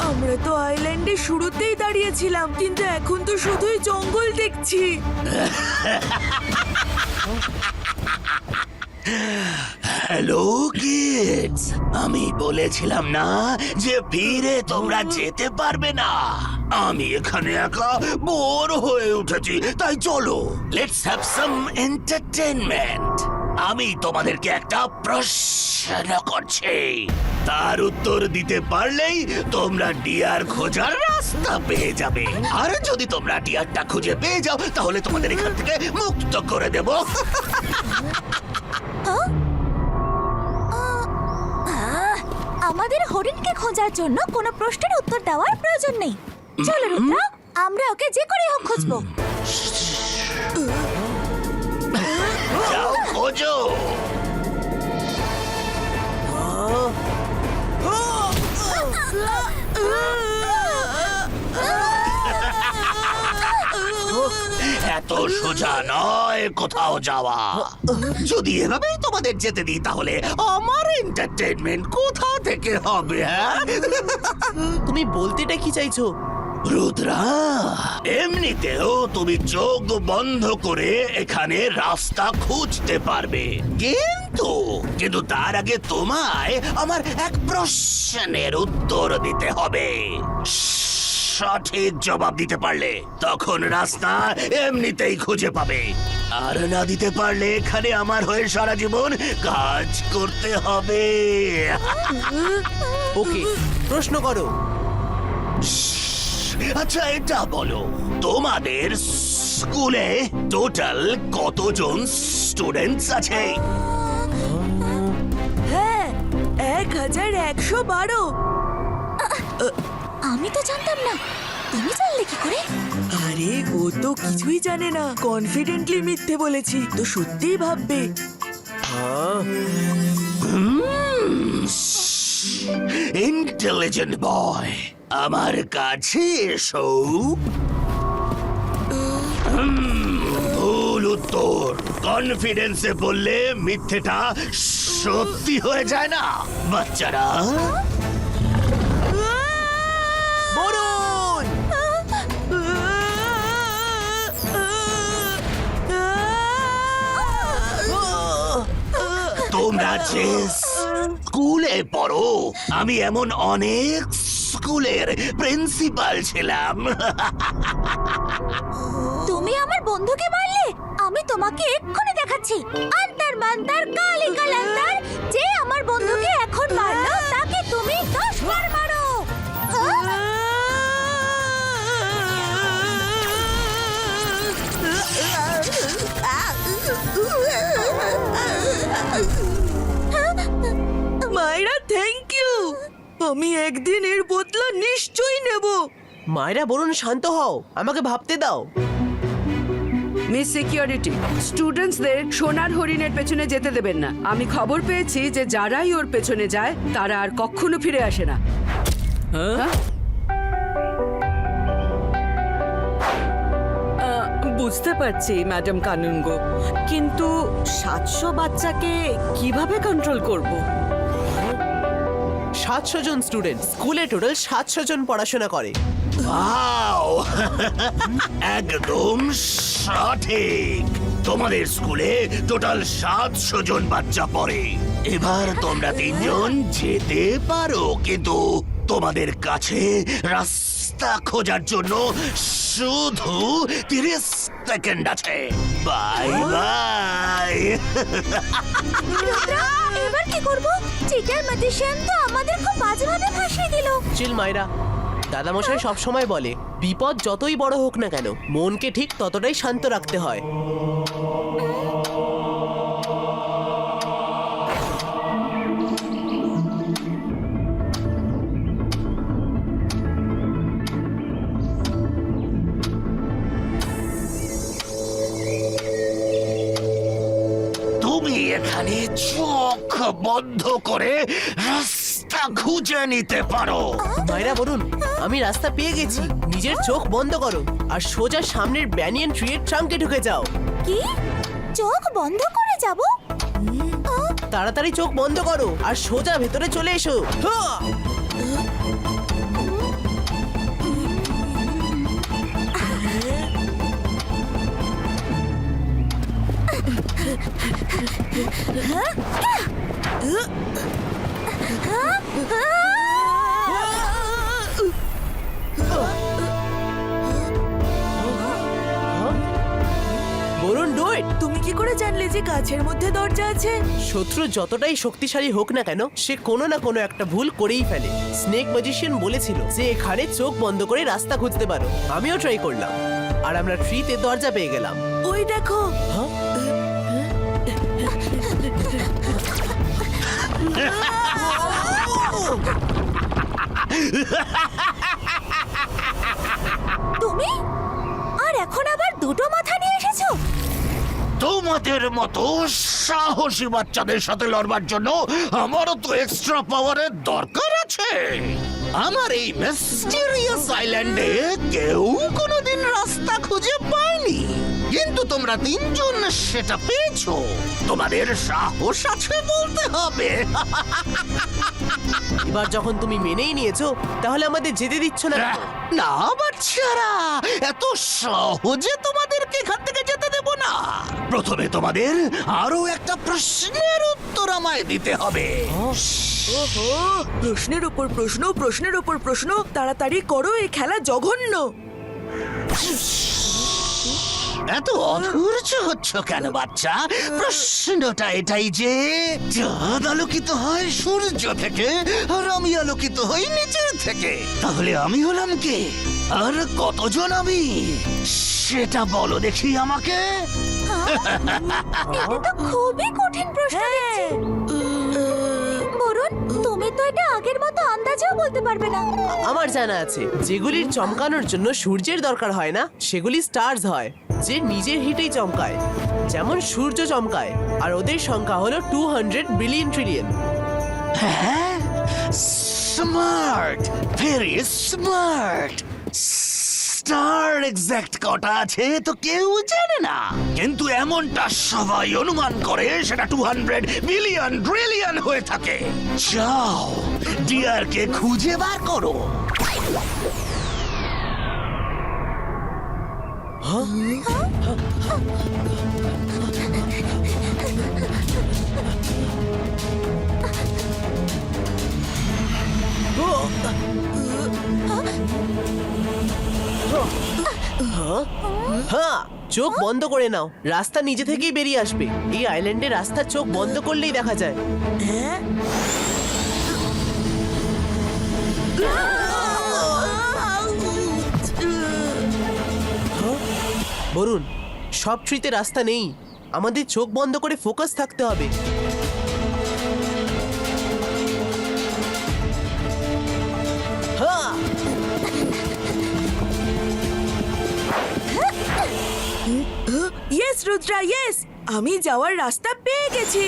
আমরা তো আইল্যান্ডে শুরুতেই দাঁড়িয়েছিলাম, কিন্তু এখন তো শুধুই জঙ্গল দেখছি। হ্যালো কিডস, আমি বলেছিলাম না যে ফিরে তোমরা যেতে পারবে না। আমি এখানে একা বোর হয়ে উঠেছি, তাই চলো লেটস হ্যাভ সাম এন্টারটেইনমেন্ট। আমি তোমাদেরকে একটা প্রশ্ন করছি, তার উত্তর দিতে পারলেই তোমরা ডিয়ার খোঁজার রাস্তা পেয়ে যাবে। আর যদি তোমরা ডিয়ারটা খুঁজে পেয়ে যাও তাহলে তোমাদের এখান থেকে মুক্ত করে দেব। আমাদের হরিণকে খোঁজার জন্য কোনো প্রশ্নের উত্তর দেওয়ার প্রয়োজন নেই। চলো রুদ্রা, আমরা ওকে যে করে হোক খুঁজবো। যাও খোঁজো। এত সোজা নয় কোথাও যাওয়া। যদি এভাবেই তোমাদের যেতে দিই তাহলে আমার এন্টারটেইনমেন্ট কোথা থেকে হবে? হ্যাঁ, তুমি বলতেটা কি চাইছো? রুদ্রা, এমনিতেও তুমি চোখ বন্ধ করে এখানে রাস্তা খুঁজতে পারবে, কিন্তু তার আগে তোমায় আমার এক প্রশ্নের উত্তর দিতে হবে। সঠিক জবাব দিতে পারলে তখন রাস্তা এমনিতেই খুঁজে পাবে, আর না দিতে পারলে এখানে আমার হয়ে সারা জীবন কাজ করতে হবে। ওকে, প্রশ্ন করো। আচ্ছা এটা বলো, তোমাদের স্কুলে টোটাল কতজন স্টুডেন্টস আছে? হ্যাঁ, 1112। আমি তো জানতাম না, তুমি জানলে কি করে? আরে ও তো কিছুই জানে না, কনফিডেন্টলি মিথ্যে বলেছি তো সত্যিই ভাববে। ইন্টেলিজেন্ট বয়, আমার কাছে এসো। ভুল উত্তর। কনফিডেন্সে বললে মিথ্যেটা সত্যি হয়ে যায় না বাচ্চারা। বরুণ, তোমরা চেস স্কুলে পড়ো, আমি এমন অনেক স্কুলের প্রিন্সিপাল ছিলাম। তুমি আমার বন্ধুকে মারলে? আমি তোমাকে এক্ষুনি দেখাচ্ছি। আন্তার মান্তার কালি কালান্তার, যে আমার বন্ধুকে এখন মারলো তাকে তুমি 10 বার মারো। মায়েরা থ্যাংক ইউ, আমি একদিন এর বদলা নিশ্চয়ই নেব। মায়েরা বলুন শান্ত হও, আমাকে ভাবতে দাও। মিস সিকিউরিটি, স্টুডেন্টসদের সোনার হরিণের পেছনে যেতে দেবেন না। আমি খবর পেয়েছি যে যারাই ওর পেছনে যায় তারা আর কখনো ফিরে আসে না। হ্যাঁ? বুঝতে পারছি ম্যাডাম কানুনগো, কিন্তু 700 বাচ্চাকে কিভাবে কন্ট্রোল করব? 700 জন স্টুডেন্ট, স্কুলে টোটাল 700 জন পড়াশোনা করে। ওয়াও, একদম সঠিক। তোমাদের স্কুলে টোটাল 700 জন বাচ্চা পড়ে। এবার তোমরা 3 জন যেতে পারো, কিন্তু তোমাদের কাছে রাস্তা খোঁজার জন্য শুধু 30 সেকেন্ড আছে। Bye bye. এবার কি করব? চিটার ম্যাজিশিয়ান তো আমাদের খুব বাজেভাবে ফাঁসিয়ে দিল। চিল মায়েরা, দাদামশাই সব সময় বলে বিপদ যতই বড় হোক না কেন মনকে ঠিক ততটাই শান্ত রাখতে হয়। তুমি এখানে চোখ বন্ধ করে রাস্তা খুঁজে নিতে পারো। মায়েরা বলুন, আমি রাস্তা পেয়ে গেছি। নিজের চোখ বন্ধ করো আর সোজা সামনের ব্যানিয়ান ট্রিয়ের ট্রাঙ্কে ঢুকে যাও। কি? চোখ বন্ধ করে যাব? তাড়াতাড়ি চোখ বন্ধ করো আর সোজা ভেতরে চলে এসো। হ্যাঁ! বলুন ডু ইট। তুমি কি করে জানলে যে গাছের মধ্যে দরজা আছে? শত্রু যতটাই শক্তিশালী হোক না কেন, সে কোনো না কোনো একটা ভুল করেই ফেলে। স্নেক ম্যাজিশিয়ান বলেছিল যে এখানে চোখ বন্ধ করে রাস্তা খুঁজতে পারো। আমিও ট্রাই করলাম আর আমরা ট্রিতে দরজা পেয়ে গেলাম। ওই দেখো। তুমি আর এখন আবার দুটো মাথা নিয়ে এসেছো? তোমাদের মতো সাহসী বাচ্চাদের সাথে লড়বার জন্য আমারও তো এক্সট্রা পাওয়ারের দরকার আছে। আমার এই মিস্টিরিয়াস আইল্যান্ডে কেউ কোনোদিন রাস্তা খুঁজে পায়নি, কিন্তু তোমরা 3 জন সেটা পেয়েছো। তোমাদের সাহস আছে বলতে হবে। এবার যখন তুমি মেনেই নিয়েছো, তাহলে আমাদের যেতে দিচ্ছ না কেন? না বাচ্চারা, এত সহজে তোমাদেরকে এখান থেকে যেতে দেব না। প্রথমে তোমাদের আরো একটা প্রশ্নের উত্তর আমায় দিতে হবে। ওহো, প্রশ্নের উপর প্রশ্ন, প্রশ্নের উপর প্রশ্ন। তাড়াতাড়ি করো, এই খেলা জঘন্য। এত অধৈর্য হচ্ছ কেন বাচ্চা? প্রশ্নটা এটাই যে চাঁদ আলোকিত হয় সূর্য থেকে আর আমি আলোকিত হই নিচের থেকে, তাহলে আমি হলাম কে আর কতজন আমি? সেটা বলো দেখি আমাকে। এটা তো খুবই কঠিন প্রশ্ন দেখছি। বরুণ, তুমি তো এটা আগের মতো আন্দাজেও বলতে পারবে না। আমার জানা আছে, যেগুলির চমকানোর জন্য সূর্যের দরকার হয় না, সেগুলি স্টার্স হয়, যে নিজের হিটেই চমকায়। যেমন সূর্য চমকায়, আর ওদের সংখ্যা হলো 200 বিলিয়ন ট্রিলিয়ন। হ্যাঁ, smart, very smart. Star exact কটা আছে তো কেউ জানে না, কিন্তু এমনটা সবাই অনুমান করে সেটা 200 বিলিয়ন ট্রিলিয়ন হয়ে থাকে। যাও, ডিয়ারকে খুঁজে বার করো। হ্যাঁ, চোখ বন্ধ করে নাও, রাস্তা নিজে থেকেই বেরিয়ে আসবে। এই আইল্যান্ডে রাস্তার চোখ বন্ধ করলেই দেখা যায়। বরুণ, সব ট্রিতে রাস্তা নেই, আমাদের চোখ বন্ধ করে ফোকাস থাকতে হবে। হ্যাঁ, ইয়েস রুদ্রা, ইয়েস, আমি যাওয়ার রাস্তা পেয়ে গেছি।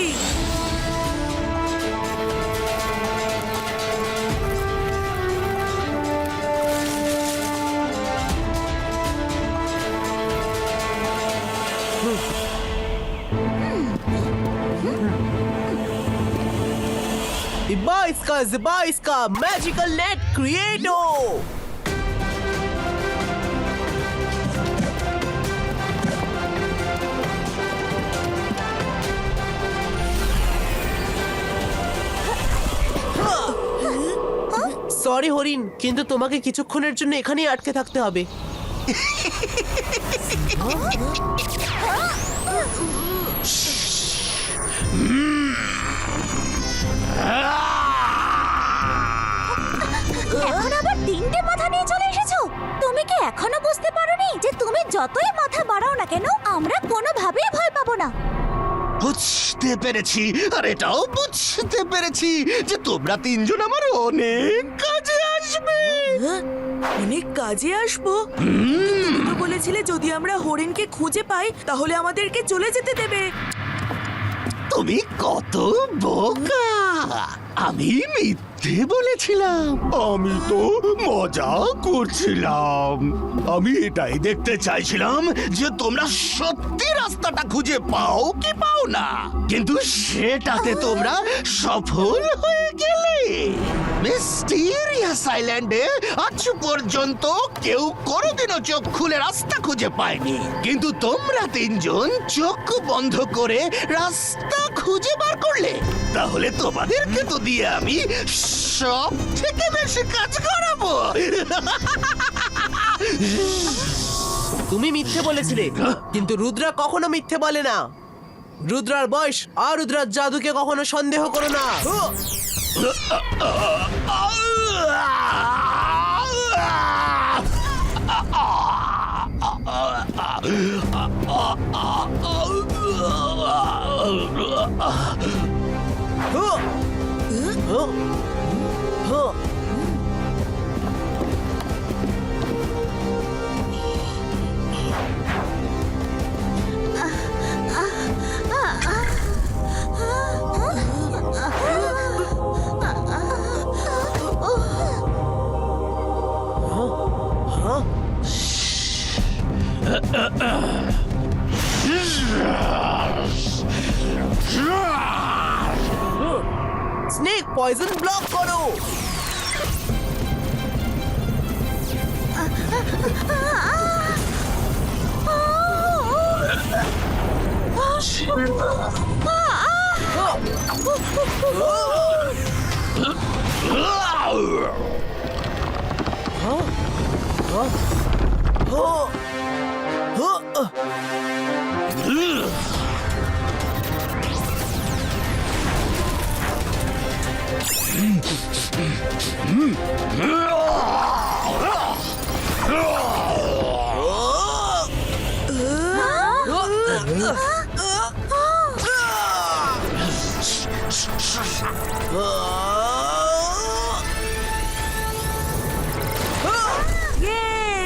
Ziba iska magical net creato! Sorry হরিণ, কিন্তু তোমাকে কিছুক্ষণের জন্য এখানেই আটকে থাকতে হবে। এখন আবার 3টে মাথা নিয়ে চলে এসেছো? তুমি কি এখনো বুঝতে পারোনি যে তুমি যতই মাথা বাড়াও না কেন আমরা কোনোভাবেই ভয় পাবো না? বুঝতে পেরেছি, আর এটাও বুঝতে পেরেছি যে তোমরা তিনজন আমার অনেক কাজে আসবে। অনেক কাজে আসবো? তুমি তো বলেছিলে যদি আমরা হরিণকে খুঁজে পাই তাহলে আমাদেরকে চলে যেতে দেবে। তুমি কত বোকা! আমি মিথ্যে বলেছিলাম, আমি তো মজা করছিলাম। আমি এটাই দেখতে চাইছিলাম যে তোমরা সত্যি রাস্তাটা খুঁজে পাও কি পাও না, কিন্তু সেটাতে তোমরা সফল হয়ে গেলে। মিস্টিরিয়াস আইল্যান্ডে আজ পর্যন্ত কেউ কোনোদিনও চোখ খুলে রাস্তা খুঁজে পায়নি, কিন্তু তোমরা তিনজন চোখ বন্ধ করে রাস্তা খুঁজে বার করলে। তাহলে তোমাদেরকে তো দিয়ে আমি সব থেকে বেশি কাজ করাবো। তুমি মিথ্যে বলেছিলে, কিন্তু রুদ্রা কখনো মিথ্যে বলে না। রুদ্রার বয়স আর রুদ্রার জাদুকে কখনো সন্দেহ করো না। স্নেক পয়জন ব্লক করো।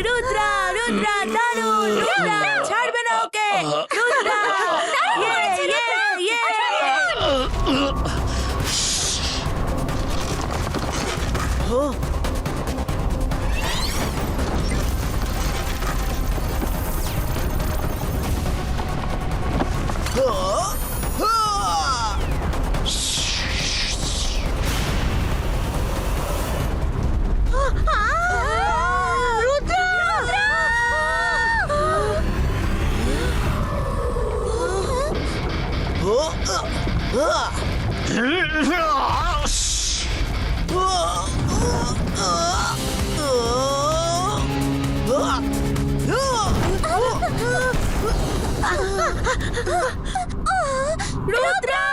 রুদ্রা, রুদ্রা, দারুণ! রুদ্রা, ছাড়বে না ওকে! রুদ্রা! রুদ্রা!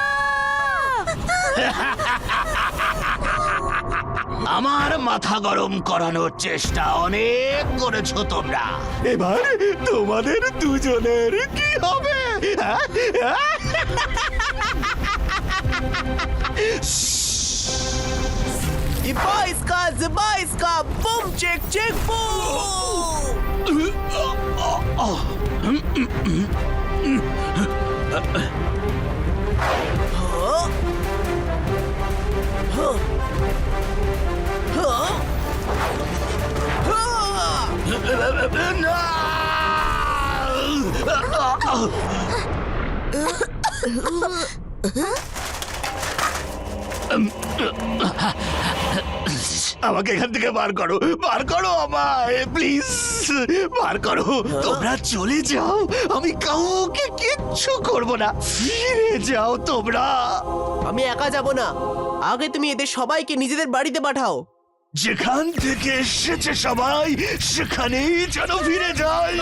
আমার মাথা গরম করানোর চেষ্টা অনেক করেছো তোমরা, এবার তোমাদের দুজনের কি হবে? Ibaiska, boom, check, check, boom! আমাকে এখান থেকে বার করো আমায় প্লিজ, বার করো। তোমরা চলে যাও, আমি কাউকে কিচ্ছু করব না। ফিরে যাও তোমরা। আমি একা যাব না, আগে তুমি এদের সবাইকে নিজেদের বাড়িতে পাঠাও। যেখান থেকে এসেছে সবাই সেখানেই যেন ফিরে যায়।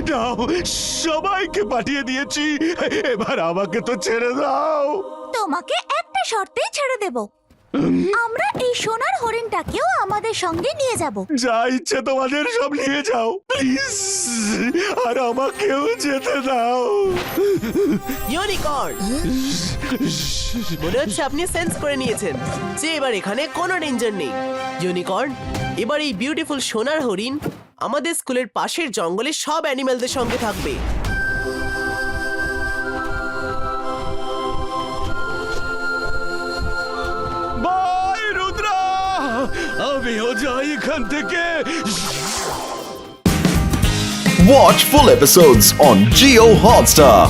দাও, সবাইকে পাঠিয়ে দিয়েছি, এবার আমাকে তো ছেড়ে দাও। তোমাকে একটা শর্তেই ছেড়ে দেব। আমরা এই সোনার হরিণটাকেও আমাদের সঙ্গে নিয়ে যাব। যা ইচ্ছে তোমাদের সব নিয়ে যাও প্লিজ, আর আমাকেও যেতে দাও। ইউনিকর্ন, মনে হচ্ছে আপনি সেন্স করে নিয়েছেন যে এবার এখানে কোনো ডেঞ্জার নেই। ইউনিকর্ন, এবার এই বিউটিফুল সোনার হরিণ আমাদের স্কুলের পাশের জঙ্গলে সব অ্যানিমেলদের সঙ্গে থাকবে। বাই রুদ্রা, আমিও যাই এখান থেকে। Watch full episodes on Geo Hotstar.